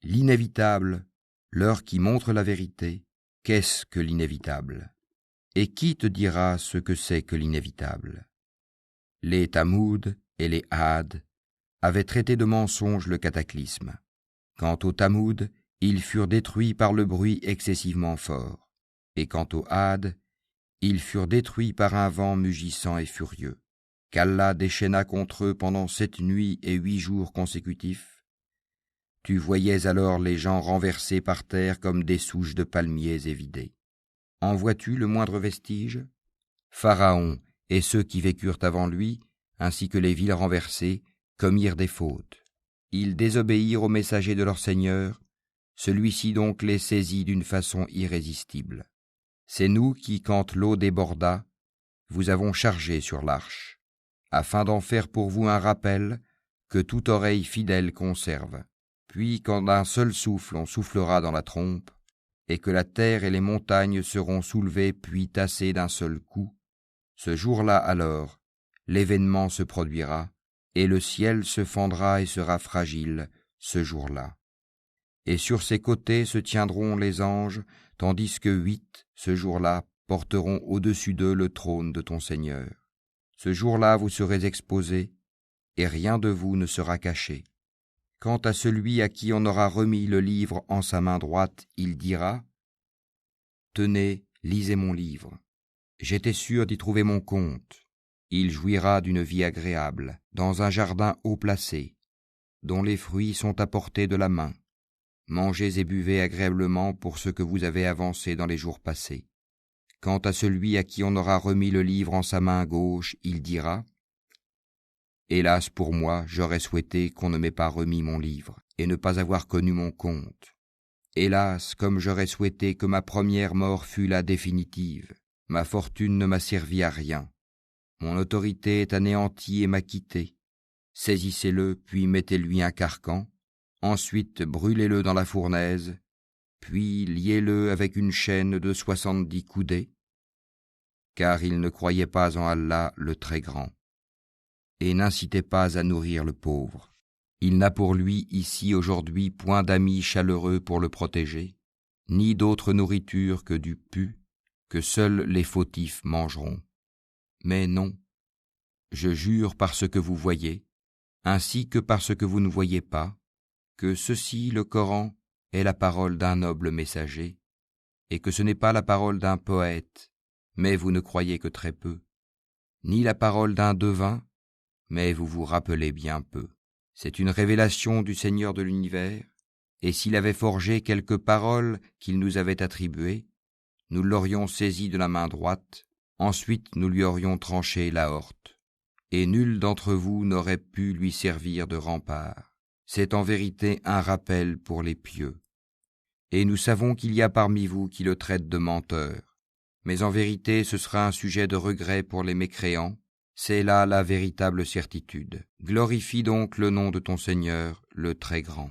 L'inévitable, l'heure qui montre la vérité, qu'est-ce que l'inévitable? Et qui te dira ce que c'est que l'inévitable? Les Tamoud et les Had avaient traité de mensonge le cataclysme. Quant aux Tamoud, ils furent détruits par le bruit excessivement fort. Et quant aux Had, ils furent détruits par un vent mugissant et furieux, qu'Allah déchaîna contre eux pendant 7 nuits et 8 jours consécutifs. Tu voyais alors les gens renversés par terre comme des souches de palmiers évidées. En vois-tu le moindre vestige? Pharaon et ceux qui vécurent avant lui, ainsi que les villes renversées, commirent des fautes. Ils désobéirent au messager de leur Seigneur, celui-ci donc les saisit d'une façon irrésistible. C'est nous qui, quand l'eau déborda, vous avons chargé sur l'arche, afin d'en faire pour vous un rappel que toute oreille fidèle conserve. Puis, quand d'un seul souffle on soufflera dans la trompe, et que la terre et les montagnes seront soulevées puis tassées d'un seul coup, ce jour-là alors, l'événement se produira, et le ciel se fendra et sera fragile ce jour-là. Et sur ses côtés se tiendront les anges, tandis que 8, ce jour-là, porteront au-dessus d'eux le trône de ton Seigneur. Ce jour-là vous serez exposés, et rien de vous ne sera caché. Quant à celui à qui on aura remis le livre en sa main droite, il dira « Tenez, lisez mon livre. J'étais sûr d'y trouver mon compte. Il jouira d'une vie agréable, dans un jardin haut placé, dont les fruits sont à portée de la main. Mangez et buvez agréablement pour ce que vous avez avancé dans les jours passés. Quant à celui à qui on aura remis le livre en sa main gauche, il dira « Hélas pour moi, j'aurais souhaité qu'on ne m'ait pas remis mon livre, et ne pas avoir connu mon compte. Hélas, comme j'aurais souhaité que ma première mort fût la définitive. Ma fortune ne m'a servi à rien. Mon autorité est anéantie et m'a quitté. Saisissez-le, puis mettez-lui un carcan. Ensuite, brûlez-le dans la fournaise, puis liez-le avec une chaîne de 70 coudées, car il ne croyait pas en Allah le Très-Grand. Et n'incitez pas à nourrir le pauvre. Il n'a pour lui ici aujourd'hui point d'amis chaleureux pour le protéger, ni d'autre nourriture que du pu, que seuls les fautifs mangeront. Mais non, je jure par ce que vous voyez, ainsi que par ce que vous ne voyez pas, que ceci, le Coran, est la parole d'un noble messager, et que ce n'est pas la parole d'un poète, mais vous ne croyez que très peu, ni la parole d'un devin, mais vous vous rappelez bien peu. C'est une révélation du Seigneur de l'univers, et s'il avait forgé quelques paroles qu'il nous avait attribuées, nous l'aurions saisi de la main droite, ensuite nous lui aurions tranché l'aorte, et nul d'entre vous n'aurait pu lui servir de rempart. C'est en vérité un rappel pour les pieux. Et nous savons qu'il y a parmi vous qui le traitent de menteur, mais en vérité ce sera un sujet de regret pour les mécréants, c'est là la véritable certitude. Glorifie donc le nom de ton Seigneur, le Très-Grand.